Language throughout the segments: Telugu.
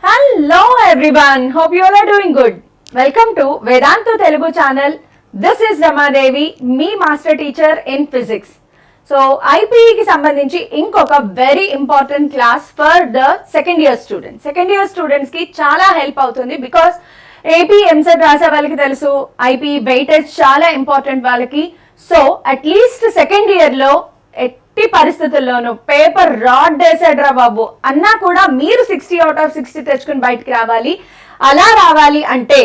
Hello everyone, hope you all are doing good. Welcome to Vedantu Telugu channel. This is Ramadevi, me master teacher in physics. So IPE ki sambandhinchi inkoka very important class for the second year students. Second year students ki chala help avutundi because AP MSET rase valaki telusu IPE weightage chala important valaki. So at least second year lo ఎట్టి పరిస్థితుల్లోనూ పేపర్ రాడ్ వేసాడ్రా బాబు అన్నా కూడా మీరు 60 out of 60 తెచ్చుకుని బయటికి రావాలి. అలా రావాలి అంటే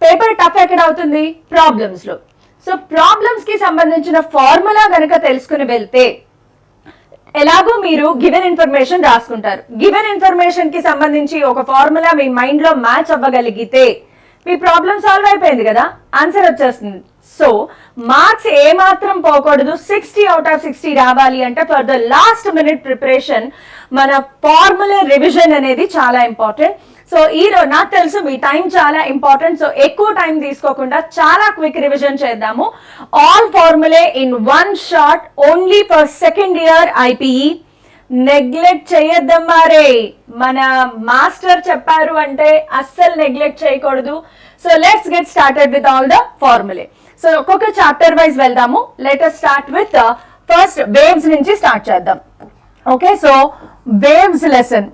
పేపర్ టఫ్ ఎక్కడ అవుతుంది? ప్రాబ్లమ్స్ లో. సో ప్రాబ్లమ్స్ కి సంబంధించిన ఫార్ములా గనక తెలుసుకుని వెళ్తే ఎలాగో మీరు గివెన్ ఇన్ఫర్మేషన్ రాసుకుంటారు. గివెన్ ఇన్ఫర్మేషన్ కి సంబంధించి ఒక ఫార్ములా మీ మైండ్ లో మ్యాచ్ అవ్వగలిగితే మీ ప్రాబ్లమ్ సాల్వ్ అయిపోయింది కదా, ఆన్సర్ వచ్చేస్తుంది. సో మార్క్స్ ఏమాత్రం పోకూడదు, 60 out of 60 రావాలి అంటే for the last minute preparation మన ఫార్ములా రివిజన్ అనేది చాలా ఇంపార్టెంట్. సో ఈరోజు నాకు తెలుసు మీ టైం చాలా ఇంపార్టెంట్, సో ఎక్కువ టైం తీసుకోకుండా చాలా క్విక్ రివిజన్ చేద్దాము. All formulae in one shot only for second year IPE. Neglect చేయొద్దమ్మా రే, మన మాస్టర్ చెప్పారు అంటే అస్సలు నెగ్లెక్ట్ చేయకూడదు. So let's get started with all the formulae. So ఒక్కొక్క చాప్టర్ వైజ్ వెళ్దాము. Let us start with first waves నుంచి స్టార్ట్ చేద్దాం. Okay, so waves lesson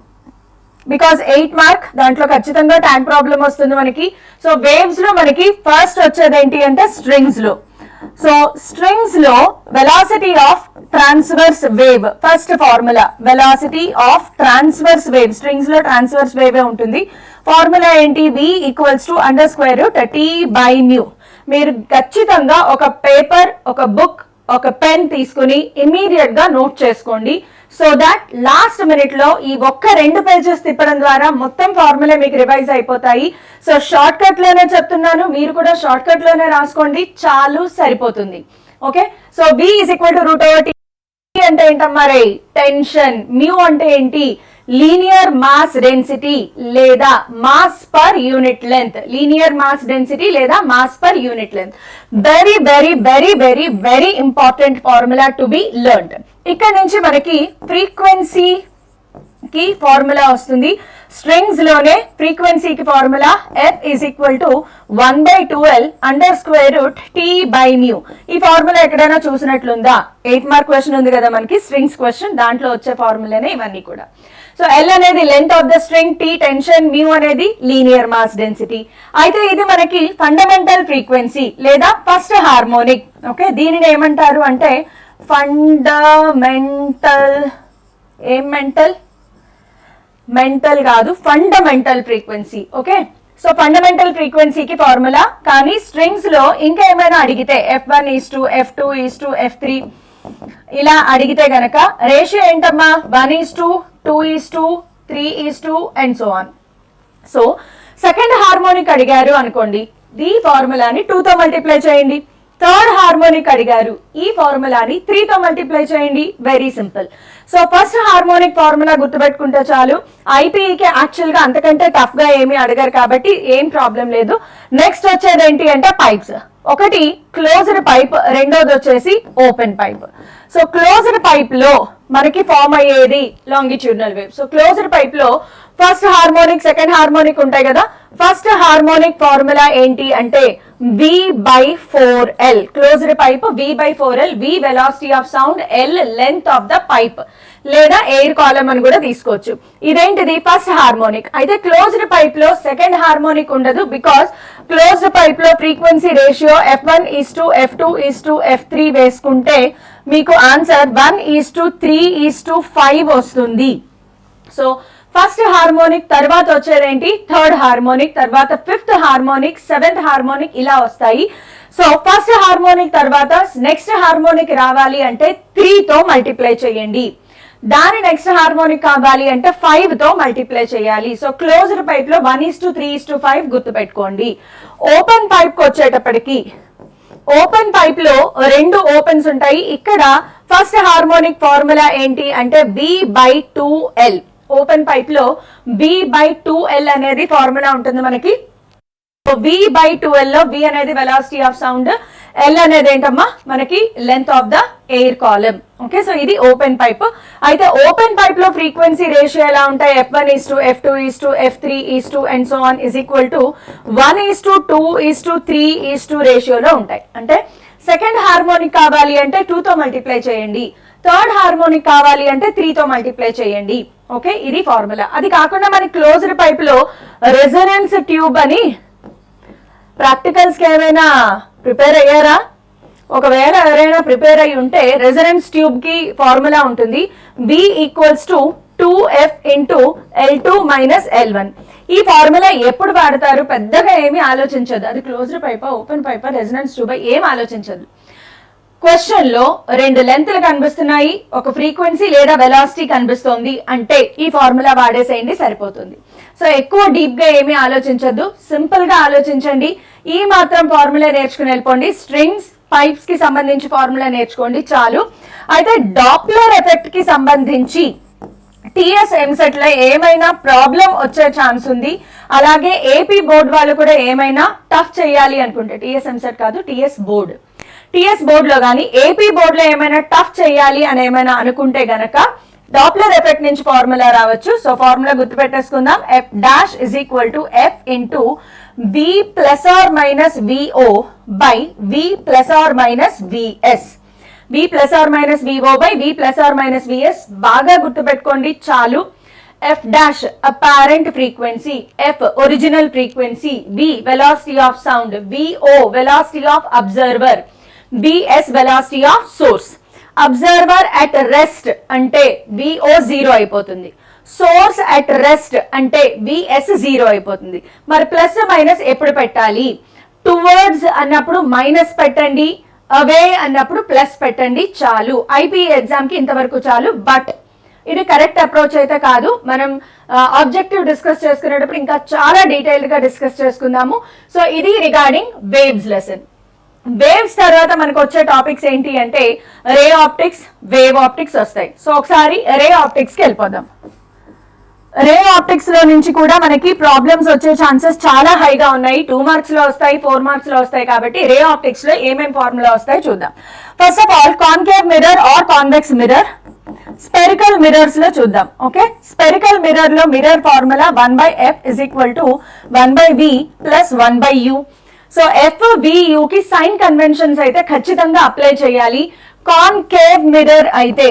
because 8 mark దాంట్లో ఖచ్చితంగా ట్యాంక్ ప్రాబ్లం వస్తుంది మనకి. సో వేవ్స్ లో మనకి ఫస్ట్ వచ్చేది ఏంటి అంటే స్ట్రింగ్స్ లో. సో స్ట్రింగ్స్ లో velocity of transverse wave first formula. Velocity of transverse wave, strings లో ట్రాన్స్వర్స్ వేవ్ ఉంటుంది. ఫార్ములా ఏంటి? v equals to √T/μ. మీరు ఖచ్చితంగా ఒక పేపర్, ఒక బుక్, ఒక పెన్ తీసుకుని ఇమీడియట్ గా నోట్ చేసుకోండి. సో దాట్ లాస్ట్ మినిట్ లో ఈ ఒక్క 2 పేజెస్ తిప్పడం ద్వారా మొత్తం ఫార్ములా మీకు రివైజ్ అయిపోతాయి. సో షార్ట్ కట్ లోనే చెప్తున్నాను, మీరు కూడా షార్ట్ కట్ లోనే రాసుకోండి, చాలు సరిపోతుంది. Okay, so v is equal to √T అంటే ఏంటమ్మా రే? టెన్షన్. మ్యూ అంటే ఏంటి? లీనియర్ మాస్ డెన్సిటీ లేదా mass per unit length. Linear mass density లేదా mass per unit length. Very very very very very important formula to be learned. ఇక్కడ నుంచి మనకి ఫ్రీక్వెన్సీ కి ఫార్ములా వస్తుంది. స్ట్రింగ్స్ లోనే ఫ్రీక్వెన్సీకి formula f is equal to 1/2L √T/μ. ఈ ఫార్ములా ఎక్కడైనా చూసినట్లుందా? 8 మార్క్ క్వశ్చన్ ఉంది కదా మనకి, స్ట్రింగ్స్ క్వశ్చన్, దాంట్లో వచ్చే ఫార్ములానే ఇవన్నీ కూడా. సో L అనేది length of the string, T tension, mu అనేది లీనియర్ మాస్ డెన్సిటీ. అయితే ఇది మనకి ఫండమెంటల్ ఫ్రీక్వెన్సీ లేదా ఫస్ట్ హార్మోనిక్. ఓకే, దీనిని ఏమంటారు అంటే ఫండమెంటల్. ఏం మెంటల్? మెంటల్ కాదు, fundamental frequency. Okay, so fundamental ఫ్రీక్వెన్సీకి ఫార్ములా. కానీ స్ట్రింగ్స్ లో ఇంకా ఏమైనా అడిగితే f1:f2:f3 ఇలా అడిగితే గనక రేషియో ఏంటమ్మా? 1:2:3 and so on. So second harmonic అడిగారు అనుకోండి, ఈ ఫార్ములాని 2తో మల్టిప్లై చేయండి. థర్డ్ హార్మోనిక్ అడిగారు, ఈ ఫార్ములాని 3తో మల్టిప్లై చేయండి. Very simple. So first harmonic formula గుర్తుపెట్టుకుంటే చాలు. ఐపీఈకి యాక్చువల్ గా అంతకంటే టఫ్ గా ఏమీ అడగారు కాబట్టి ఏం ప్రాబ్లం లేదు. నెక్స్ట్ వచ్చేది ఏంటి అంటే పైప్స్. ఒకటి క్లోజ్డ్ పైప్, రెండోది వచ్చేసి open pipe. So closed pipe లో మనకి ఫామ్ అయ్యేది longitudinal wave. So closed pipe లో ఫస్ట్ హార్మోనిక్, సెకండ్ హార్మోనిక్ ఉంటాయి కదా. ఫస్ట్ హార్మోనిక్ ఫార్ములా ఏంటి అంటే v/4L. Closed pipe v/4L. v velocity of sound, L length of the pipe లేదా ఎయిర్ కాలమ్ అని కూడా తీసుకోవచ్చు. ఇదేంటిది? First harmonic. అయితే క్లోజ్డ్ పైప్ లో సెకండ్ హార్మోనిక్ ఉండదు బికాస్ క్లోజ్డ్ పైప్ లో ఫ్రీక్వెన్సీ రేషియో f1:f2:f3 వేసుకుంటే మీకు ఆన్సర్ 1:3:5 వస్తుంది. సో ఫస్ట్ హార్మోనిక్ తర్వాత వచ్చేదేంటి? థర్డ్ హార్మోనిక్, తర్వాత ఫిఫ్త్ హార్మోనిక్, సెవెంత్ హార్మోనిక్ ఇలా వస్తాయి. సో ఫస్ట్ హార్మోనిక్ తర్వాత నెక్స్ట్ హార్మోనిక్ రావాలి అంటే 3తో మల్టిప్లై చేయండి. దాని నెక్స్ట్ హార్మోనిక్ కావాలి అంటే 5తో మల్టిప్లై చేయాలి. సో క్లోజ్డ్ పైప్ లో 1:3:5 గుర్తుపెట్టుకోండి. ఓపెన్ పైప్ కి వచ్చేటప్పటికి ఓపెన్ పైప్ లో 2 ఓపెన్స్ ఉంటాయి. ఇక్కడ ఫస్ట్ హార్మోనిక్ ఫార్ములా ఏంటి అంటే v/2L. ఓపెన్ పైప్ లో v/2L అనేది ఫార్ములా ఉంటుంది మనకి. V by 2L లో V అనేది వెలాసిటీ ఆఫ్ సౌండ్, L అనేది ఏంటమ్మా మనకి length of the air column. Okay, so ఇది ఓపెన్ పైప్. అయితే ఓపెన్ పైప్ లో ఫ్రీక్వెన్సీ రేషియో ఎలా ఉంటాయి? F1:, F2:, F3:, and so on is equal to 1:2, 3:3 రేషియోలో ఉంటాయి. అంటే సెకండ్ హార్మోనిక్ కావాలి అంటే 2 తో మల్టిప్లై చేయండి, థర్డ్ హార్మోనిక్ కావాలి అంటే 3 తో మల్టిప్లై చేయండి. ఓకే, ఇది ఫార్ములా. అది కాకుండా మనకి క్లోజ్డ్ పైప్ లో రెజొనెన్స్ ట్యూబ్ అని ప్రాక్టికల్స్ కి ఏమైనా ప్రిపేర్ అయ్యారా? ఒకవేళ ఎవరైనా ప్రిపేర్ అయ్యి ఉంటే రెజొనెన్స్ ట్యూబ్ కి ఫార్ములా ఉంటుంది, V = 2F × L2 - L1. ఈ ఫార్ములా ఎప్పుడు వాడతారు? పెద్దగా ఏమీ ఆలోచించదు. అది క్లోజ్డ్ పైపా, ఓపెన్ పైపా, రెజొనెన్స్ ట్యూబా, ఏం ఆలోచించదు. క్వశ్చన్ లో 2 లెంత్లు కనిపిస్తున్నాయి, ఒక ఫ్రీక్వెన్సీ లేదా వెలాసిటీ కనిపిస్తోంది అంటే ఈ ఫార్ములా వాడేసేయండి, సరిపోతుంది. సో ఎక్కువ డీప్ గా ఏమీ ఆలోచించద్దు, సింపుల్ గా ఆలోచించండి. ఈ మాత్రం ఫార్ములా నేర్చుకుని వెళ్ళిపోండి. స్ట్రింగ్స్, పైప్స్ కి సంబంధించి ఫార్ములా నేర్చుకోండి చాలు. అయితే డాప్లర్ ఎఫెక్ట్ కి సంబంధించి టిఎస్ ఎంసెట్ లో ఏమైనా ప్రాబ్లం వచ్చే ఛాన్స్ ఉంది. అలాగే ఏపీ బోర్డు వాళ్ళు కూడా ఏమైనా టఫ్ చేయాలి అనుకుంటే, టిఎస్ ఎంసెట్ కాదు, టిఎస్ బోర్డు, టిఎస్ బోర్డులో కానీ ఏపీ బోర్డులో ఏమైనా టఫ్ చేయాలి అని ఏమైనా అనుకుంటే గనక డాప్లర్ ఎఫెక్ట్ నుంచి ఫార్ములా రావచ్చు. సో ఫార్ములా గుర్తుపెట్టేసుకుందాం. F' = F × V ± VO by V ± VS. V ± VO by V ± VS బాగా గుర్తుపెట్టుకోండి చాలు. F' apparent frequency, F original frequency, V velocity of sound, VO velocity of observer, VS velocity of source. Observer at rest అంటే VO 0 అయిపోతుంది, సోర్స్ అట్ రెస్ట్ అంటే VS 0 అయిపోతుంది. మరి ప్లస్ మైనస్ ఎప్పుడు పెట్టాలి? టువర్డ్స్ అన్నప్పుడు మైనస్ పెట్టండి, అవే అన్నప్పుడు ప్లస్ పెట్టండి చాలు. ఐపీ ఎగ్జామ్ కి ఇంతవరకు చాలు. బట్ ఇది కరెక్ట్ అప్రోచ్ అయితే కాదు. మనం ఆబ్జెక్టివ్ డిస్కస్ చేసుకునేటప్పుడు ఇంకా చాలా డీటెయిల్డ్ గా డిస్కస్ చేసుకుందాము. సో ఇది రిగార్డింగ్ వేవ్స్ లెసన్. వేవ్స్ తర్వాత మనకు వచ్చే టాపిక్స్ ఏంటి అంటే రే ఆప్టిక్స్, వేవ్ ఆప్టిక్స్ వస్తాయి. సో ఒకసారి రే ఆప్టిక్స్ కి వెళ్ళిపోదాం. రే ఆప్టిక్స్ లో నుంచి కూడా మనకి ప్రాబ్లమ్స్ వచ్చే ఛాన్సెస్ చాలా హైగా ఉన్నాయి. 2 మార్క్స్ లో వస్తాయి, 4 మార్క్స్ లో వస్తాయి. కాబట్టి రే ఆప్టిక్స్ లో ఏమేమి ఫార్ములా వస్తాయి చూద్దాం. First of all concave mirror or convex mirror, spherical mirrors లో చూద్దాం. ఓకే, స్పెరికల్ మిర్రర్ లో mirror formula 1/F = 1/V + 1/U. So FVU కి సైన్ కన్వెన్షన్స్ అయితే ఖచ్చితంగా అప్లై చేయాలి. కాన్కేవ్ మిర్రర్ అయితే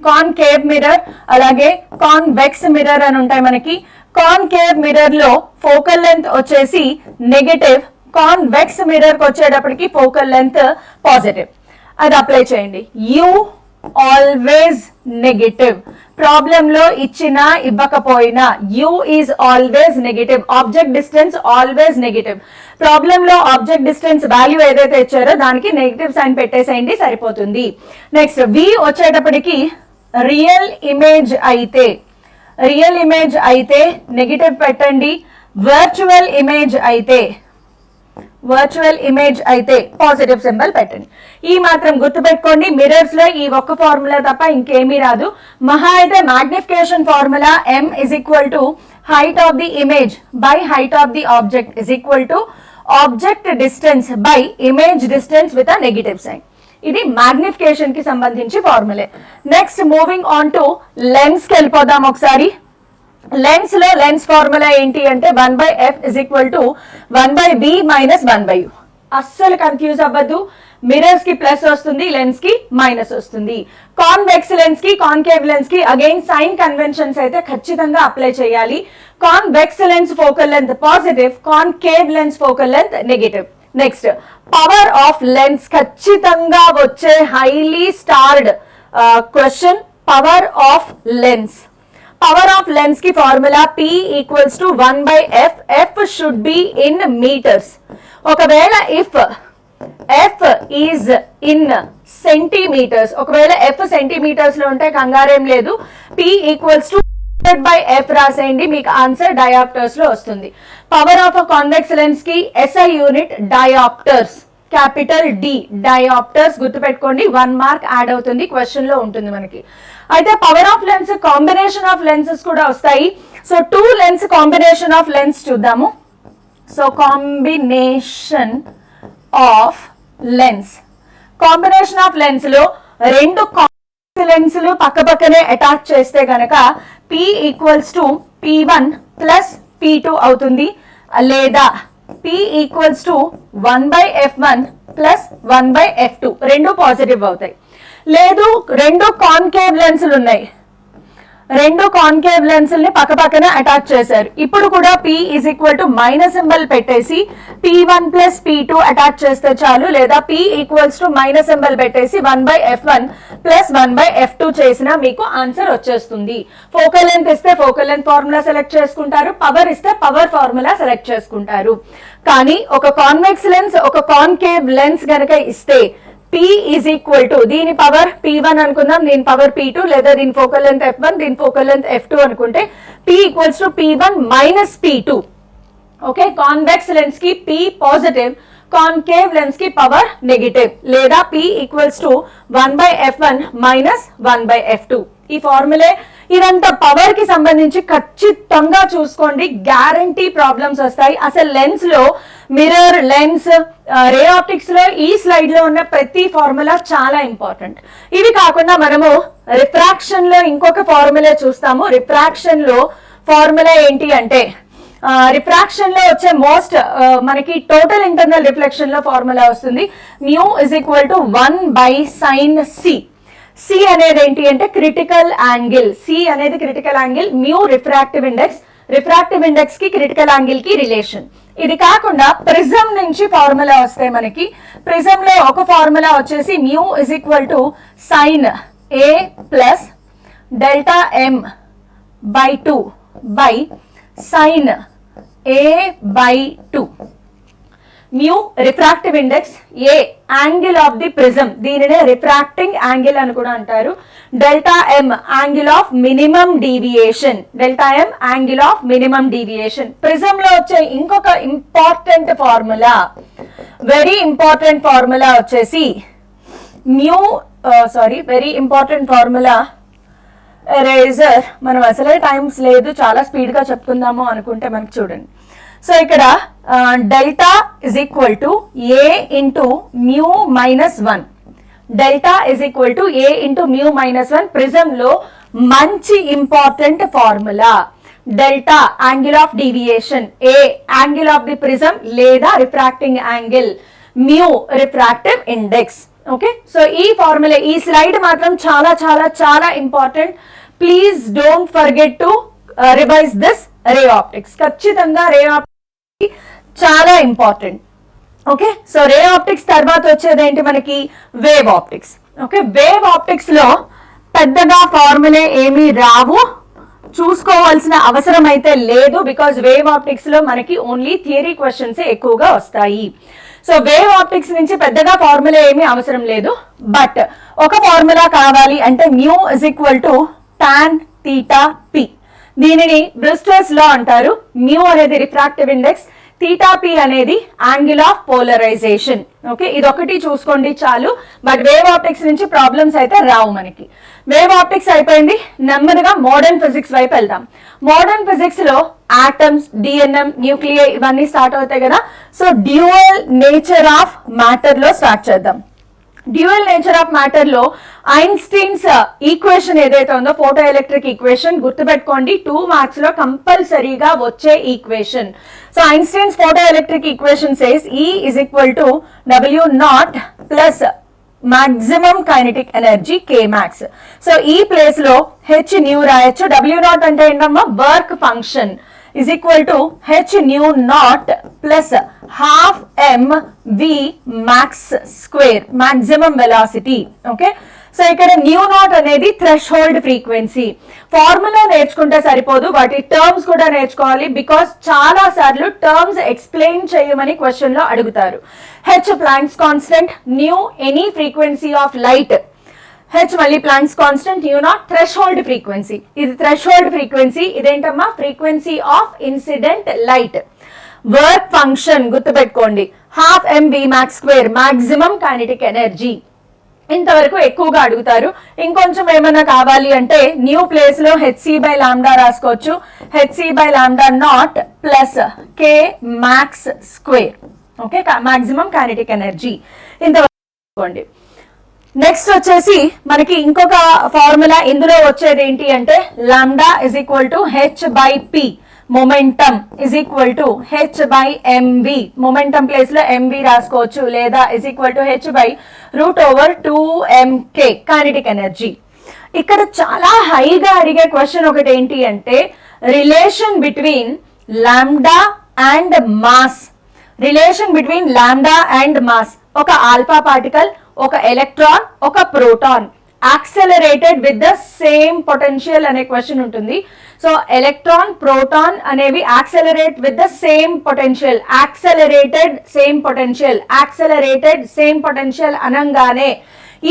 కాన్కేవ్ మిర్రర్, అలాగే కాన్వెక్స్ మిర్రర్ అని ఉంటాయి మనకి. కాన్కేవ్ మిర్రర్ లో ఫోకల్ లెంత్ వచ్చేసి నెగటివ్, కాన్వెక్స్ మిర్రర్ కి వచ్చేటప్పటికి ఫోకల్ లెంత్ పాజిటివ్. అది అప్లై చేయండి. యు ఆల్వేస్ నెగటివ్, ప్రాబ్లమ్ లో ఇచ్చినా ఇవ్వకపోయినా U is always negative. Object distance always negative. Problem లో ఆబ్జెక్ట్ డిస్టెన్స్ వాల్యూ ఏదైతే ఇచ్చారో దానికి నెగటివ్ సైన్ పెట్టేసేయండి, సరిపోతుంది. నెక్స్ట్ V వచ్చేటప్పటికి రియల్ ఇమేజ్ అయితే నెగటివ్ పెట్టండి. వర్చువల్ ఇమేజ్ అయితే పాజిటివ్ సింబల్ పెట్టండి. ఈ మాత్రం గుర్తుపెట్టుకోండి. మిర్రర్స్ లో ఈ ఒక్క ఫార్ములా తప్ప ఇంకేమీ రాదు. మహా అయితే magnification formula M = height of the image by height of the object = object distance by image distance with a negative sign. ఇది మ్యాగ్నిఫికేషన్ కి సంబంధించి formulae. Next moving on to lens కి వెళ్ళిపోదాం ఒకసారి. లెన్స్ లో లెన్స్ ఫార్ములా ఏంటి అంటే 1/F = 1/V - 1/U. అస్సలు కన్ఫ్యూజ్ అవ్వద్దు. మిర్రర్స్ కి ప్లస్ వస్తుంది, లెన్స్ కి మైనస్ వస్తుంది. కాన్వెక్స్ లెన్స్ కి, కాన్కేవ్ లెన్స్ కి అగైన్ సైన్ కన్వెన్షన్స్ అయితే ఖచ్చితంగా అప్లై చేయాలి. Convex lens focal length positive, concave lens focal length negative. Next power of lens, ఖచ్చితంగా వచ్చే highly starred question. Power of lens, power of lens కి formula P = 1/F. F should be in metres. ఒకవేళ if F is in centimetres, ఒకవేళ F సెంటీమీటర్స్ లో ఉంటే కంగారేం లేదు. P = 100/F రాసేయండి, మీకు ఆన్సర్ డయాప్టర్స్ లో వస్తుంది. పవర్ ఆఫ్ కాన్వెక్స్ లెన్స్ కి SI unit dioptres, capital D dioptres గుర్తుపెట్టుకోండి. 1 మార్క్ యాడ్ అవుతుంది, క్వశ్చన్ లో ఉంటుంది మనకి. అయితే power of lens combination of lenses కూడా వస్తాయి. So 2 lens combination of lens చూద్దాము. So combination of lens, combination of lens లో రెండు లెన్స్లు పక్క పక్కనే అటాచ్ చేస్తే గనక P equals to P1 plus P2 అవుతుంది, లేదా P equals to 1/F1 plus 1/F2 రెండు పాజిటివ్ అవుతాయి. లేదు రెండు కాన్కేవ్ లెన్స్లు ఉన్నాయి, రెండు కాన్కేవ్ లెన్స్ని పక్క పక్కన అటాచ్ చేశారు. ఇప్పుడు కూడా P is equal to minus symbol పెట్టేసి P1 ప్లస్ P2 అటాచ్ చేస్తే చాలు, లేదా P equals to minus symbol పెట్టేసి 1/F1 ప్లస్ 1/F2 చేసినా మీకు ఆన్సర్ వచ్చేస్తుంది. ఫోకల్ లెంత్ ఇస్తే ఫోకల్ లెంత్ ఫార్ములా సెలెక్ట్ చేసుకుంటారు, పవర్ ఇస్తే పవర్ ఫార్ములా సెలెక్ట్ చేసుకుంటారు. కానీ ఒక కాన్వెక్స్ లెన్స్ ఒక కాన్కేవ్ లెన్స్ గనక ఇస్తే P ఈజ్ ఈక్వల్ టు, దీని పవర్ P1 అనుకుందాం, దీని పవర్ P2, లేదా దీని ఫోకల్ లెంత్ F1, దీని ఫోకల్ లెంత్ F2 అనుకుంటే P equals to P1 minus P2. Okay, convex lens కి P పాజిటివ్, కాన్కేవ్ లెన్స్ కి పవర్ నెగిటివ్, లేదా P equals to 1/F1 minus 1/F2. ఈ ఫార్ములే. ఇదంతా పవర్ కి సంబంధించి ఖచ్చితంగా చూసుకోండి, గ్యారంటీ ప్రాబ్లమ్స్ వస్తాయి. అసలు లెన్స్ లో మిర్రర్, లెన్స్, రే ఆప్టిక్స్ లో ఈ స్లైడ్ లో ఉన్న ప్రతి ఫార్ములా చాలా ఇంపార్టెంట్. ఇవి కాకుండా మనము రిఫ్రాక్షన్ లో ఇంకొక ఫార్ములా చూస్తాము. రిఫ్రాక్షన్ లో ఫార్ములా ఏంటి అంటే, రిఫ్రాక్షన్ లో వచ్చే మోస్ట్ మనకి టోటల్ ఇంటర్నల్ రిఫ్లెక్షన్ లో ఫార్ములా వస్తుంది mu is equal to 1/sin C. C అనేది ఏంటి అంటే క్రిటికల్ యాంగిల్, సి అనేది critical angle, mu refractive index, refractive index కి క్రిటికల్ యాంగిల్ కి రిలేషన్. ఇది కాకుండా ప్రిజం నుంచి ఫార్ములా వస్తే మనకి ప్రిజం లో ఒక ఫార్ములా వచ్చేసి mu is equal to sine A plus delta m/2 by sine A/2. Mu refractive index, A angle of the prism, దీనినే రిఫ్రాక్టింగ్ యాంగిల్ అని కూడా అంటారు. Delta m angle of minimum deviation, delta m angle of minimum deviation. Prism లో వచ్చే ఇంకొక important formula, very important formula వచ్చేసి mu very important formula. Eraser, మనం అసలే టైమ్స్ లేదు, చాలా స్పీడ్ గా చెప్తున్నాము అనుకుంటే మనకి చూడండి. సో ఇక్కడ delta is equal to A into mu minus 1, delta is equal to A into mu minus 1 prism లో మంచి important formula. Delta angle of deviation, A angle of the prism లేదా refracting angle, mu refractive index. Okay, so ఈ ఫార్ములా, ఈ స్లైడ్ మాత్రం చాలా చాలా చాలా important. Please don't forget to revise this ray optics. ఖచ్చితంగా రే ఆప్టిక్స్ చాలా important. Okay, so ray optics తర్వాత వచ్చేది ఏంటి మనకి, wave optics. Okay, wave optics లో పెద్దగా ఫార్ములే ఏమీ రావు, చూసుకోవాల్సిన అవసరం అయితే లేదు, బికాజ్ వేవ్ ఆప్టిక్స్ లో మనకి ఓన్లీ థియరీ క్వశ్చన్స్ ఎక్కువగా వస్తాయి. సో వేవ్ ఆప్టిక్స్ నుంచి పెద్దగా ఫార్ములా ఏమీ అవసరం లేదు. బట్ ఒక ఫార్ములా కావాలి అంటే mu is equal to tan theta p. దీనిని బ్రిస్టల్స్ లా అంటారు. మ్యూ అనేది రిఫ్రాక్టివ్ ఇండెక్స్, థీటా పి అనేది యాంగిల్ ఆఫ్ పోలరైజేషన్. ఓకే, ఇది ఒకటి చూసుకోండి చాలు. బట్ వేవ్ ఆప్టిక్స్ నుంచి ప్రాబ్లమ్స్ అయితే రావు మనకి. వేవ్ ఆప్టిక్స్ అయిపోయింది, నెమ్మదిగా మోడర్న్ ఫిజిక్స్ వైపు వెళ్దాం. మోడర్న్ ఫిజిక్స్ లో ఆటమ్స్, డిఎన్ఎం, న్యూక్లియై ఇవన్నీ స్టార్ట్ అవుతాయి కదా. So dual nature of matter లో స్టార్ట్ చేద్దాం. డ్యూయల్ నేచర్ ఆఫ్ మ్యాటర్ లో ఐన్స్టీన్స్ ఈక్వేషన్ ఏదైతే ఉందో, ఫోటో ఎలక్ట్రిక్ ఈక్వేషన్ గుర్తుపెట్టుకోండి, 2 మార్క్స్ లో కంపల్సరీగా వచ్చే equation. So Einstein's photo electric equation says E is equal to W0 plus maximum kinetic energy K max. So ఈ ప్లేస్ లో H న్యూ రాయొచ్చు. W0 అంటే ఏంటమ్మా, work function, is equal to H nu naught plus half mv max square, maximum velocity. Okay, so ఇక్కడ న్యూ నాట్ అనేది థ్రెషోల్డ్ ఫ్రీక్వెన్సీ. ఫార్ములా నేర్చుకుంటే సరిపోదు, వాటి టర్మ్స్ కూడా నేర్చుకోవాలి, బికాస్ చాలా సార్లు టర్మ్స్ ఎక్స్ప్లెయిన్ చేయమని క్వశ్చన్ లో అడుగుతారు. H Planck's constant, nu any frequency of light, H మళ్ళీ Planck's constant, nu naught threshold frequency. ఇది థ్రెషోల్డ్ ఫ్రీక్వెన్సీ, ఇదేంటమ్మా frequency of incident light. Work function గుర్తుపెట్టుకోండి, half mv max square, maximum kinetic energy. ఇంతవరకు ఎక్కువగా అడుగుతారు. ఇంకొంచెం ఏమైనా కావాలి అంటే న్యూ ప్లేస్ లో hc/λ రాసుకోవచ్చు. hc/λ0 plus k max square. Okay, maximum kinetic energy ఇంతవరకు. నెక్స్ట్ వచ్చేసి మనకి ఇంకొక ఫార్ములా ఇందులో వచ్చేది ఏంటి అంటే lambda is equal to h/p, momentum is equal to h/mv. Momentum place లో mv రాసుకోవచ్చు, లేదా is equal to h/√2mk kinetic energy. ఇక్కడ చాలా హైగా అడిగే క్వశ్చన్ ఒకటి ఏంటి అంటే relation between lambda and mass. Relation between lambda and mass. ఒక ఆల్ఫా పార్టికల్, ఒక ఎలక్ట్రాన్, ఒక proton యాక్సెలరేటెడ్ with the same potential అనే క్వశ్చన్ ఉంటుంది. సో ఎలక్ట్రాన్, ప్రోటాన్ అనేవి accelerate with the same potential. యాక్సెలరేటెడ్ same potential, యాక్సెలరేటెడ్ same potential అనగానే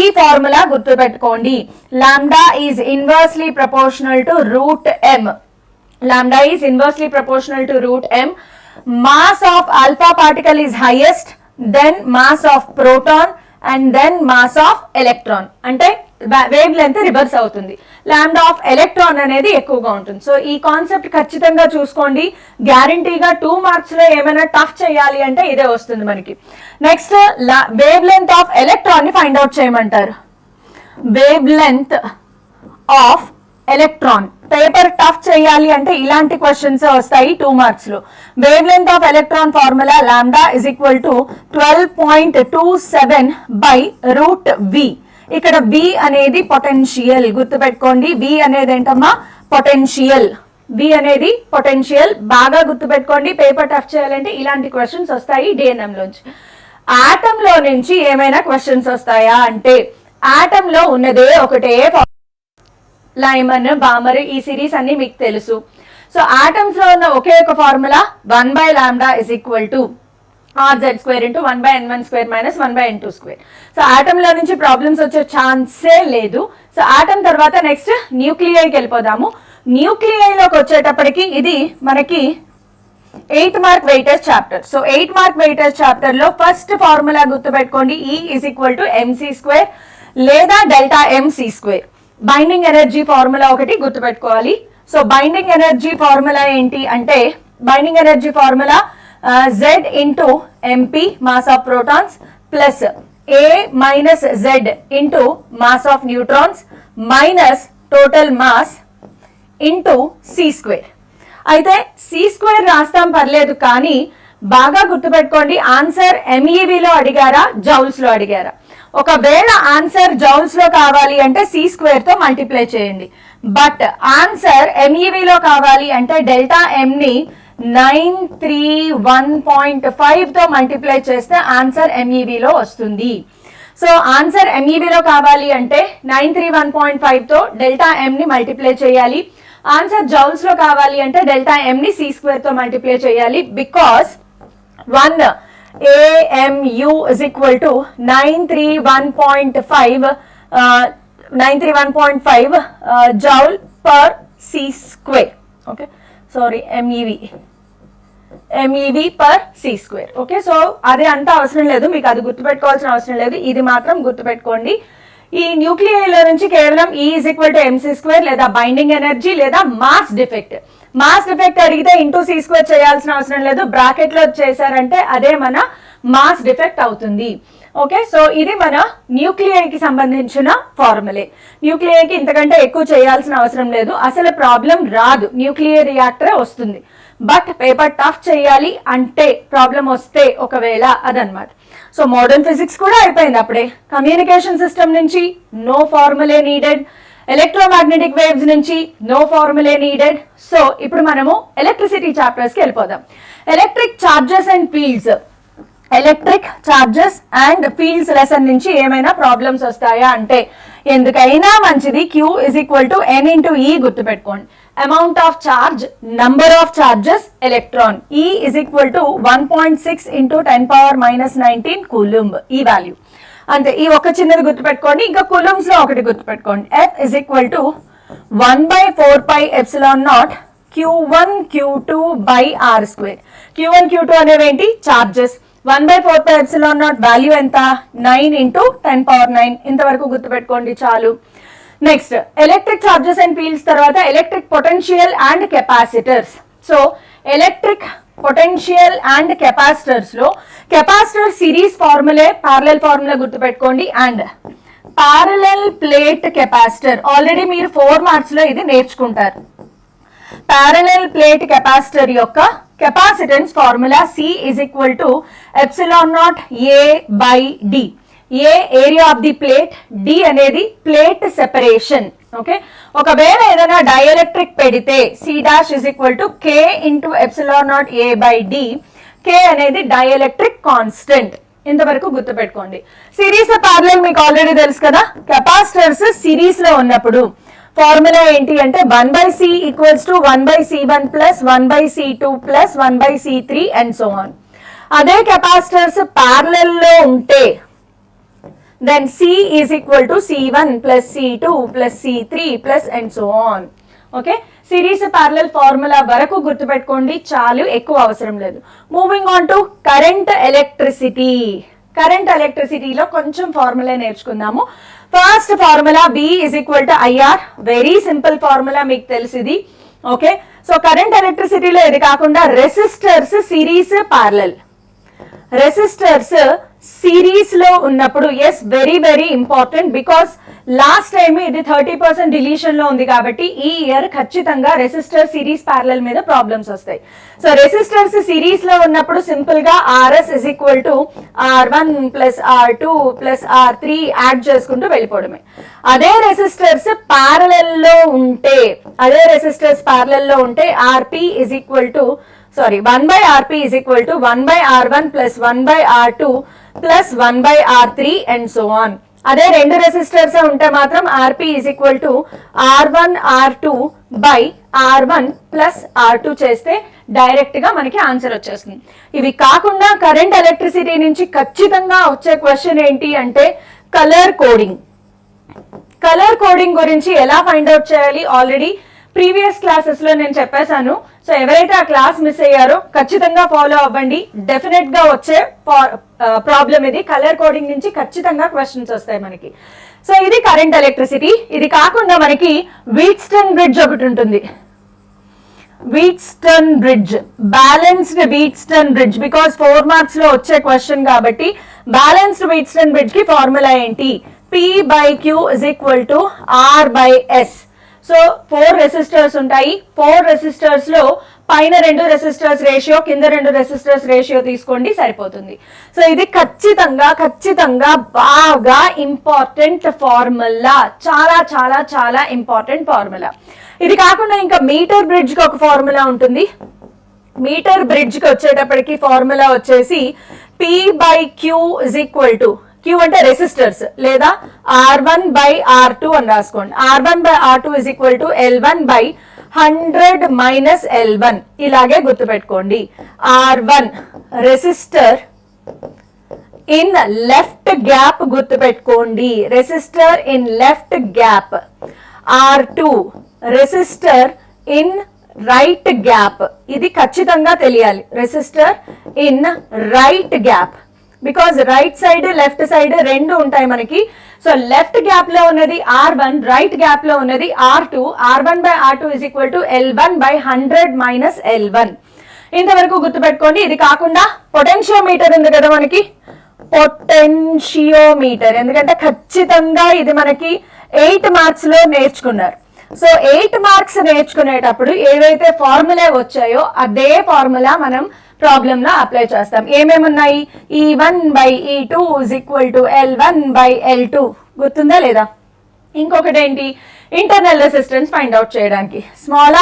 ఈ ఫార్ములా గుర్తుపెట్టుకోండి. Lambda is inversely proportional to √m. Lambda is inversely proportional to √m. Mass of alpha particle is highest, then mass of proton and then mass of electron. అంటే వేవ్ లెంత్ రివర్స్ అవుతుంది. లాంబ్డా ఆఫ్ ఎలక్ట్రాన్ అనేది ఎక్కువగా ఉంటుంది. సో ఈ కాన్సెప్ట్ ఖచ్చితంగా చూసుకోండి. గ్యారంటీగా 2 మార్క్స్ లో ఏమైనా టఫ్ చేయాలి అంటే ఇదే వస్తుంది మనకి. Next wave length of electron ని ఫైండ్ అవుట్ చేయమంటారు. Wave length of electron paper tough చేయాలి అంటే ఇలాంటి క్వశ్చన్స్ వస్తాయి 2 మార్క్స్ లో. Wave length of electron formula lambda is equal to 12.27/√v. ఇక్కడ v అనేది పొటెన్షియల్, గుర్తుపెట్టుకోండి. v అనేది ఏంటమ్మా పొటెన్షియల్. v అనేది పొటెన్షియల్, బాగా గుర్తుపెట్టుకోండి. పేపర్ టఫ్ చేయాలంటే ఇలాంటి క్వశ్చన్స్ వస్తాయి డిఎన్ఎం లోంచి. ఆటమ్ లో నుంచి ఏమైనా క్వశ్చన్స్ వస్తాయా అంటే ఆటమ్ లో ఉన్నదే ఒకటే, లైమన్, బామర్, ఈ సిరీస్ అన్ని మీకు తెలుసు. సో ఆటమ్స్ లో ఉన్న ఒకే ఒక formula 1/λ is equal to rz² into 1/n1² minus 1/n2². So atom లో నుంచి ప్రాబ్లమ్స్ వచ్చే ఛాన్సే లేదు. సో ఆటమ్ తర్వాత నెక్స్ట్ న్యూక్లియైకి వెళ్ళిపోదాము. న్యూక్లియైలోకి వచ్చేటప్పటికి ఇది మనకి 8 mark weightage chapter. So 8 mark weightage chapter లో ఫస్ట్ ఫార్ములా గుర్తుపెట్టుకోండి, E is equal to mc² లేదా Δmc². బైండింగ్ ఎనర్జీ ఫార్ములా ఒకటి గుర్తుపెట్టుకోవాలి. సో బైండింగ్ ఎనర్జీ ఫార్ములా ఏంటి అంటే binding energy formula Z into mp mass of protons plus A minus Z into mass of neutrons minus total mass into c². అయితే c² రాస్తాం పర్లేదు, కానీ బాగా గుర్తుపెట్టుకోండి ఆన్సర్ MEVలో అడిగారా జౌల్స్ లో అడిగారా. ఒకవేళ ఆన్సర్ జౌల్స్ లో కావాలి అంటే c² తో మల్టిప్లై చేయండి. బట్ ఆన్సర్ MEVలో కావాలి అంటే ΔM ని 931.5 తో మల్టిప్లై చేస్తే ఆన్సర్ MEVలో వస్తుంది. సో ఆన్సర్ MEVలో కావాలి అంటే 931.5 తో ΔM ని మల్టిప్లై చేయాలి. ఆన్సర్ జౌల్స్ లో కావాలి అంటే ΔM ని c² తో మల్టిప్లై చేయాలి. Because 1 AMU is equal to 931.5 joule per c². Okay, sorry, MEV per c². Okay, so అది అంత అవసరం లేదు, మీకు అది గుర్తుపెట్టుకోవాల్సిన అవసరం లేదు. ఇది మాత్రం గుర్తుపెట్టుకోండి. ఈ న్యూక్లియైలో నుంచి కేవలం E is equal to mc² లేదా బైండింగ్ ఎనర్జీ లేదా మాస్ డిఫెక్ట్. మాస్ డిఫెక్ట్ అడిగితే ఇంటూ c² చేయాల్సిన అవసరం లేదు, బ్రాకెట్ లో చేశారంటే అదే మన మాస్ డిఫెక్ట్ అవుతుంది. ఓకే, సో ఇది మన న్యూక్లియైకి సంబంధించిన ఫార్ములే. న్యూక్లియైకి ఇంతకంటే ఎక్కువ చేయాల్సిన అవసరం లేదు, అసలు ప్రాబ్లం రాదు, న్యూక్లియర్ రియాక్టరే వస్తుంది. బట్ పేపర్ టఫ్ చేయాలి అంటే ప్రాబ్లం వస్తే ఒకవేళ అదనమాట. సో మోడర్న్ ఫిజిక్స్ కూడా అయిపోయింది అప్పుడే. కమ్యూనికేషన్ సిస్టమ్ నుంచి no formulae needed, electromagnetic waves నుంచి నో ఫార్ములే నీడెడ్. సో ఇప్పుడు మనము ఎలక్ట్రిసిటీ చాప్టర్స్కి వెళ్ళిపోదాం. Electric charges and fields, electric charges and fields lesson నుంచి ఏమైనా ప్రాబ్లమ్స్ వస్తాయా అంటే ఎందుకైనా మంచిది Q is equal to N into E గుర్తుపెట్టుకోండి. Amount of charge, number of charges, electron. E is equal to 1.6 into 10⁻⁻19 coulomb ఈ వాల్యూ. అంతే, ఈ ఒక చిన్నది గుర్తుపెట్టుకోండి. ఇంకా కూలుంబ్స్ లో ఒకటి గుర్తుపెట్టుకోండి, F is equal to 1/4πε0 Q1 Q2 by R². Q1 Q2 అనేవి ఏంటి చార్జెస్, 1/4πε0 వాల్యూ ఎంత 9 × 10⁻⁹. ఇంతవరకు గుర్తుపెట్టుకోండి చాలు. Next electric charges and fields తర్వాత electric potential and capacitors. So electric potential and capacitors లో కెపాసిటర్ సిరీస్ ఫార్ములే ప్యారలల్ ఫార్ములా గుర్తుపెట్టుకోండి. And parallel plate capacitor already మీరు 4 మార్క్స్ లో ఇది నేర్చుకుంటారు. ప్యారలల్ ప్లేట్ కెపాసిటర్ యొక్క capacitance formula C is equal to ε0 A/d. A area of the plate, D అనేది ప్లేట్ సెపరేషన్. ఓకే, ఒకవేళ ఏదైనా డైఎలక్ట్రిక్ పెడితే C' is equal to K into ε0 A/d. K అనేది డైఎలక్ట్రిక్ కాన్స్టెంట్. ఇంతవరకు గుర్తుపెట్టుకోండి. సిరీస్ ప్యారలల్ మీకు ఆల్రెడీ తెలుసు కదా. కెపాసిటర్స్ సిరీస్ లో ఉన్నప్పుడు ఫార్ములా ఏంటి అంటే 1/C = 1/C1 + 1/C2 + 1/C3 and so on. అదే కెపాసిటర్స్ ప్యారలల్ లో ఉంటే then C is equal to C1 + C2 + C3 + and so on. Okay, series parallel formula వరకు గుర్తుపెట్టుకోండి చాలు, ఎక్కువ అవసరం లేదు. Moving on to current electricity. Current ఎలక్ట్రిసిటీలో కొంచెం ఫార్ములా నేర్చుకుందాము. First formula B is equal to IR. Very simple formula, మీకు తెలిసింది. ఓకే, సో కరెంట్ ఎలక్ట్రిసిటీలో ఇది కాకుండా resistors series parallel. Resistors series లో ఉన్నప్పుడు is very very important, because last time ఇది 30% డిలీషన్ లో ఉంది కాబట్టి ఈ ఇయర్ ఖచ్చితంగా రెసిస్టర్ సిరీస్ ప్యారలల్ మీద ప్రాబ్లమ్స్ వస్తాయి. సో రెసిస్టర్స్ సిరీస్ లో ఉన్నప్పుడు సింపుల్ గా RS is equal to R1 + R2 + R3 add చేసుకుంటూ వెళ్ళిపోవడమే. అదే రెసిస్టర్స్ ప్యారలల్ లో ఉంటే RP is equal to 1/Rp is equal to 1/R1 + 1/R2 + 1/R3 and so on. అదే రెండు రెసిస్టర్స్ ఉంటే మాత్రం Rp is equal to R1 R2 R1 + R2 చేస్తే డైరెక్ట్ గా మనకి ఆన్సర్ వచ్చేస్తుంది. ఇవి కాకుండా కరెంట్ ఎలక్ట్రిసిటీ నుంచి ఖచ్చితంగా వచ్చే క్వశ్చన్ ఏంటి అంటే కలర్ కోడింగ్. కలర్ కోడింగ్ గురించి ఎలా ఫైండ్ అవుట్ చేయాలి ఆల్రెడీ ప్రీవియస్ క్లాసెస్ లో నేను చెప్పేశాను. సో ఎవరైతే ఆ క్లాస్ మిస్ అయ్యారో ఖచ్చితంగా ఫాలో అవ్వండి. డెఫినెట్ గా వచ్చే ప్రాబ్లం ఇది. కలర్ కోడింగ్ నుంచి ఖచ్చితంగా క్వశ్చన్స్ వస్తాయి మనకి. సో ఇది కరెంట్ ఎలక్ట్రిసిటీ. ఇది కాకుండా మనకి వీట్స్టన్ బ్రిడ్జ్ ఒకటి ఉంటుంది. Wheatstone bridge, balanced Wheatstone bridge, because 4 marks లో వచ్చే క్వశ్చన్ కాబట్టి బ్యాలెన్స్డ్ వీట్స్టన్ బ్రిడ్జ్ కి ఫార్ములా ఏంటి? P/Q = R/S. సో 4 రెసిస్టర్స్ ఉంటాయి. 4 రెసిస్టర్స్ లో పైన 2 రెసిస్టర్స్ రేషియో, కింద 2 రెసిస్టర్స్ రేషియో తీసుకోండి, సరిపోతుంది. సో ఇది ఖచ్చితంగా బాగా ఇంపార్టెంట్ ఫార్ములా, చాలా చాలా చాలా ఇంపార్టెంట్ ఫార్ములా. ఇది కాకుండా ఇంకా మీటర్ బ్రిడ్జ్ కి ఒక ఫార్ములా ఉంటుంది. మీటర్ బ్రిడ్జ్ కి వచ్చేటప్పటికి ఫార్ములా వచ్చేసి P/Q = Q అంటే రెసిస్టర్స్, లేదా R1/R2 అని రాసుకోండి. R1/R2 is equal to L1/100 - L1. ఇలాగే గుర్తుపెట్టుకోండి. R1 resistor in left gap గుర్తుపెట్టుకోండి. Resistor in left gap. R2 resistor in right gap. ఇది ఖచ్చితంగా తెలియాలి. Resistor in right gap, because right side left side రెండు ఉంటాయి మనకి. సో లెఫ్ట్ గ్యాప్ లో ఉన్నది R1, రైట్ గ్యాప్ లో ఉన్నది R2. R1/R2 is equal to L1/100 - L1. ఇంతవరకు గుర్తుపెట్టుకోండి. ఇది కాకుండా పొటెన్షియోమీటర్ ఉంది కదా మనకి, పొటెన్షియోమీటర్, ఎందుకంటే ఖచ్చితంగా ఇది మనకి 8 మార్క్స్ లో నేర్చుకున్నారు. సో 8 మార్క్స్ నేర్చుకునేటప్పుడు ఏవైతే ఫార్ములా వచ్చాయో అదే ఫార్ములా మనం ప్రాబ్లం లో అప్లై చేస్తాం. ఏమేమున్నాయి? E1/E2 is equal to L1/L2. గుర్తుందా లేదా? ఇంకొకటి ఏంటి? ఇంటర్నల్ రెసిస్టెన్స్ ఫైండ్ అవుట్ చేయడానికి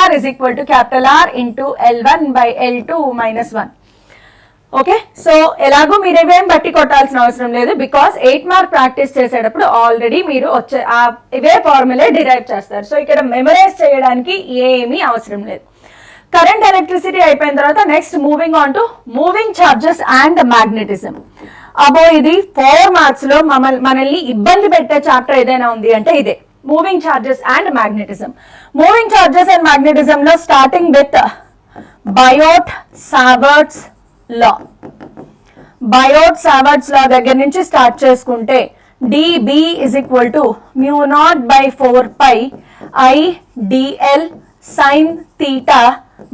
r is equal to R into L1/L2 - 1. Okay, so ఎలాగో మీరు ఇవేం బట్టి కొట్టాల్సిన అవసరం లేదు, బికాస్ 8 మార్క్ ప్రాక్టీస్ చేసేటప్పుడు ఆల్రెడీ మీరు ఇవే ఫార్ములే డిరైవ్ చేస్తారు. సో ఇక్కడ మెమరైజ్ చేయడానికి ఏమీ అవసరం లేదు. కరెంట్ ఎలక్ట్రిసిటీ అయిపోయిన తర్వాత next moving on to moving charges and magnetism. ఇది 4 మార్క్స్ లో మనల్ని ఇబ్బంది పెట్టే చాప్టర్ ఏదైనా ఉంది అంటే ఇదే, moving charges and magnetism. Moving charges and magnetism లో starting with Biot Savart's law. Biot Savart's law దగ్గర నుంచి స్టార్ట్ చేసుకుంటే dB is equal to mu naught by 4 pi I dl sin theta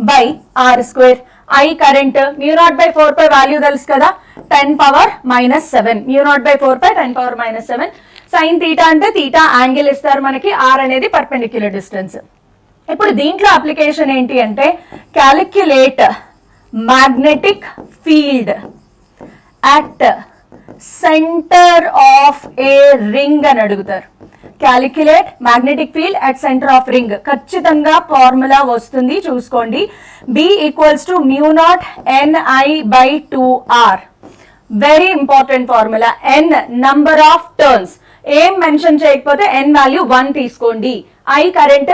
by r square. I current mu naught by 4 pi value తెలుసు కదా 10 power minus 7 mu naught by 4 pi 10 power minus 7 sin theta అంటే theta యాంగిల్ ఇస్తారు మనకి, r అనేది పర్పెండిక్యులర్ డిస్టెన్స్. ఇప్పుడు దీంట్లో అప్లికేషన్ ఏంటి అంటే calculate magnetic field at centre of A ring అని అడుగుతారు. Calculate magnetic field at centre of ring. ఖచ్చితంగా ఫార్ములా వస్తుంది చూసుకోండి. B equals to mu naught NI by 2R. Very important formula. N number of turns, ఏం మెన్షన్ చేయకపోతే n వాల్యూ 1 తీసుకోండి. I కరెంట్,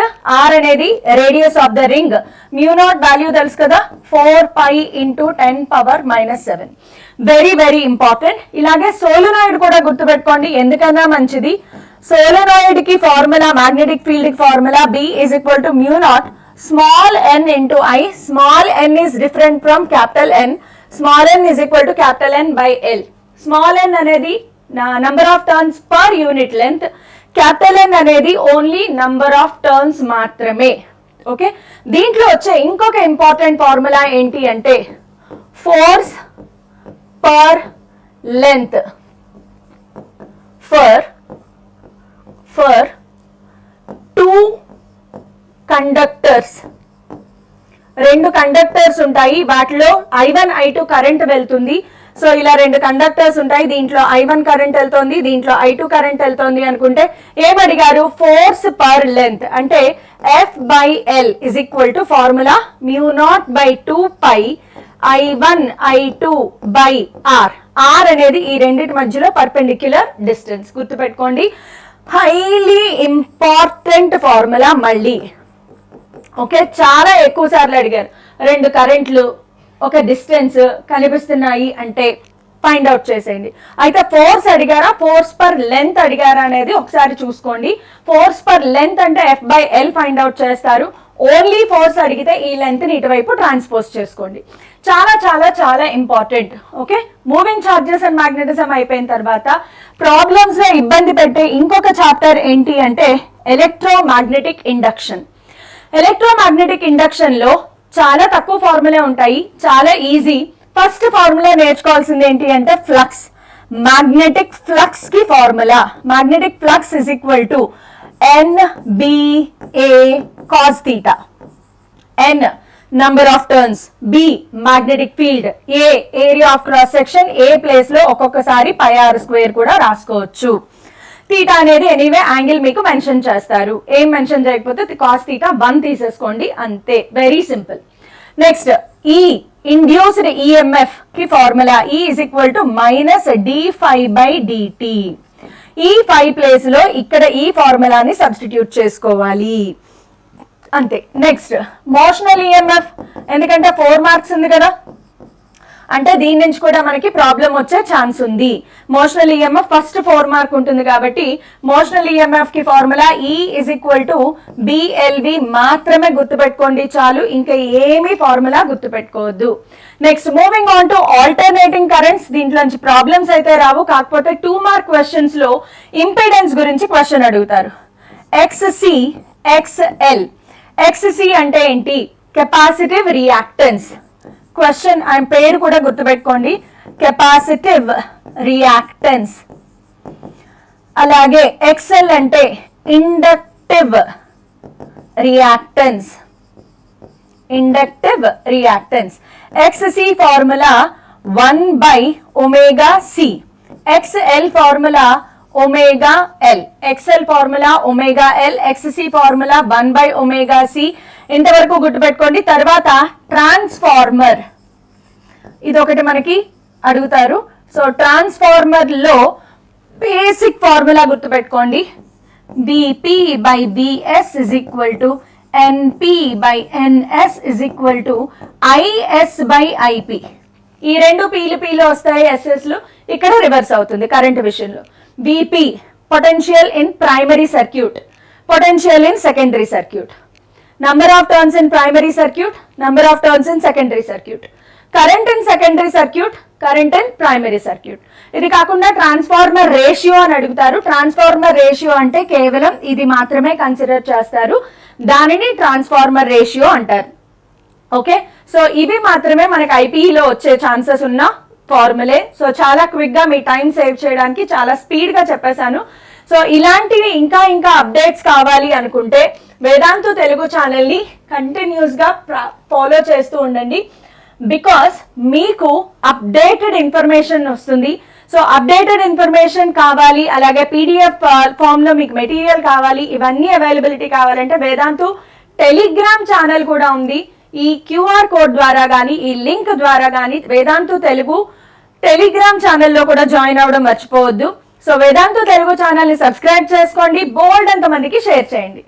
R అనేది radius of the ring, mu naught value తెలుసు కదా 4 pi into 10 power minus 7. Very very important. ఇలాగే సోలెనాయిడ్ కూడా గుర్తుపెట్టుకోండి, ఎందుకన్నా మంచిది. సోలెనాయిడ్ కి ఫార్ములా, మ్యాగ్నెటిక్ ఫీల్డ్ కి formula B is equal to mu naught small n into I. Small n is different from capital N. Small n is equal to capital N by L. Small n అనేది number of turns per unit length, capital N అనేది ఓన్లీ నంబర్ ఆఫ్ టర్న్స్ మాత్రమే. ఓకే, దీంట్లో వచ్చే ఇంకొక ఇంపార్టెంట్ ఫార్ములా ఏంటి అంటే force per length for 2 conductors. 2 conductors ఉంటాయి, వాటిలో I1 I2 కరెంట్ వెళ్తుంది. సో ఇలా 2 కండక్టర్స్ ఉంటాయి, దీంట్లో I1 కరెంట్ వెళ్తోంది, దీంట్లో I2 కరెంట్ వెళ్తోంది అనుకుంటే ఏమడిగారు, ఫోర్స్ పర్ లెంత్ అంటే F by L is equal to formula mu naught by 2 pi I1 I2 by R. R అనేది ఈ రెండింటి మధ్యలో పర్పెండిక్యులర్ డిస్టెన్స్. గుర్తుపెట్టుకోండి, హైలీ ఇంపార్టెంట్ ఫార్ములా మళ్ళీ. ఓకే, చాలా ఎక్కువ సార్లు అడిగారు. 2 కరెంట్లు ఒక డిస్టెన్స్ కనిపిస్తున్నాయి అంటే ఫైండ్ అవుట్ చేసేయండి. అయితే ఫోర్స్ అడిగారా, ఫోర్స్ పర్ లెంత్ అడిగారా అనేది ఒకసారి చూసుకోండి. ఫోర్స్ పర్ లెంత్ అంటే F by L find out చేస్తారు. ఓన్లీ ఫోర్స్ అడిగితే ఈ లెంత్ ని ఇటువైపు ట్రాన్స్పోజ్ చేసుకోండి. చాలా చాలా చాలా important. Okay, moving charges and magnetism అయిపోయిన తర్వాత ప్రాబ్లమ్స్ లో ఇబ్బంది పెట్టే ఇంకొక చాప్టర్ ఏంటి అంటే ఎలక్ట్రోమాగ్నెటిక్ ఇండక్షన్. ఎలక్ట్రోమాగ్నెటిక్ ఇండక్షన్ లో చాలా తక్కువ ఫార్ములా ఉంటాయి, చాలా ఈజీ. ఫస్ట్ ఫార్ములా నేర్చుకోవాల్సింది ఏంటి అంటే ఫ్లక్స్. మ్యాగ్నెటిక్ ఫ్లక్స్ కి formula, magnetic flux is equal to NBA cos theta. N number of turns, B magnetic field, A area of cross section, A place లో ఒక్కొక్కసారి పై ఆర్ స్క్వేర్ కూడా రాసుకోవచ్చు. థీటా అనేది ఎనీవే యాంగిల్ మీకు మెన్షన్ చేస్తారు, ఏం మెన్షన్ చేయకపోతే కాస్ థీటా 1 తీసేసుకోండి, అంతే. Very simple. నెక్స్ట్ ఈ ఇండ్యూస్డ్ ఈఎంఎఫ్ కి formula E is equal to minus d∅dt. ఈ 5 ప్లేస్ లో ఇక్కడ ఈ ఫార్ములాని సబ్స్టిట్యూట్ చేసుకోవాలి, అంతే. నెక్స్ట్ మోషనల్ ఈఎంఎఫ్, ఎందుకంటే 4 మార్క్స్ ఉంది కదా, అంటే దీని నుంచి కూడా మనకి ప్రాబ్లం వచ్చే ఛాన్స్ ఉంది. మోషనల్ ఈఎంఎఫ్ ఫస్ట్ 4 మార్క్ ఉంటుంది కాబట్టి మోషనల్ ఈఎంఎఫ్ కి formula E is equal to BLV మాత్రమే గుర్తుపెట్టుకోండి చాలు, ఇంకా ఏమీ ఫార్ములా గుర్తుపెట్టుకోవద్దు. Next moving on to alternating currents. దీంట్లోంచి ప్రాబ్లమ్స్ అయితే రావు, కాకపోతే 2 మార్క్ క్వశ్చన్స్ లో ఇంపెడెన్స్ గురించి క్వశ్చన్ అడుగుతారు. XC XL. XC అంటే ఏంటి, కెపాసిటివ్ రియాక్టెన్స్. క్వశ్చన్ అండ్ పేరు కూడా గుర్తుపెట్టుకోండి, కెపాసిటివ్ రియాక్టెన్స్. అలాగే XL అంటే inductive reactance. Inductive reactance. XC formula 1/ωc. XL formula ωL. XL formula ωL, XC formula 1/ωc. ఇంతవరకు గుర్తుపెట్టుకోండి. తర్వాత ట్రాన్స్ఫార్మర్, ఇది ఒకటి మనకి అడుగుతారు. సో ట్రాన్స్ఫార్మర్ లో బేసిక్ ఫార్ములా గుర్తుపెట్టుకోండి, BP/BS is equal to NP/NS is equal to IS/IP. ఈ రెండు పీలు వస్తాయి, ఎస్ఎస్లు ఇక్కడ రివర్స్ అవుతుంది కరెంట్ విషయంలో. BP potential in primary circuit, potential in secondary circuit. Number of turns in primary circuit, number of turns in secondary circuit. Current in secondary circuit, current and primary circuit. ఇది కాకుండా ట్రాన్స్ఫార్మర్ రేషియో అని అడుగుతారు. ట్రాన్స్ఫార్మర్ రేషియో అంటే కేవలం ఇది మాత్రమే కన్సిడర్ చేస్తారు, దానిని ట్రాన్స్ఫార్మర్ రేషియో అంటారు. ఓకే, సో ఇవి మాత్రమే మనకి ఐపీఈలో వచ్చే ఛాన్సెస్ ఉన్న ఫార్ములే. సో చాలా క్విక్ గా మీ టైం సేవ్ చేయడానికి చాలా స్పీడ్ గా చెప్పేశాను. సో ఇలాంటివి ఇంకా ఇంకా అప్డేట్స్ కావాలి అనుకుంటే వేదాంతు తెలుగు ఛానల్ని కంటిన్యూస్ గా ఫాలో చేస్తూ ఉండండి. బికాస్ మీకు అప్డేటెడ్ ఇన్ఫర్మేషన్ వస్తుంది. సో అప్డేటెడ్ ఇన్ఫర్మేషన్ కావాలి, అలాగే పీడిఎఫ్ ఫామ్ లో మీకు మెటీరియల్ కావాలి, ఇవన్నీ అవైలబిలిటీ కావాలంటే వేదాంతు టెలిగ్రామ్ ఛానల్ కూడా ఉంది. ఈ క్యూఆర్ కోడ్ ద్వారా కానీ ఈ లింక్ ద్వారా కానీ వేదాంతు తెలుగు టెలిగ్రామ్ ఛానల్లో కూడా జాయిన్ అవ్వడం మర్చిపోవద్దు. సో వేదాంతు తెలుగు ఛానల్ని సబ్స్క్రైబ్ చేసుకోండి, బోల్డ్ అంత మందికి షేర్ చేయండి.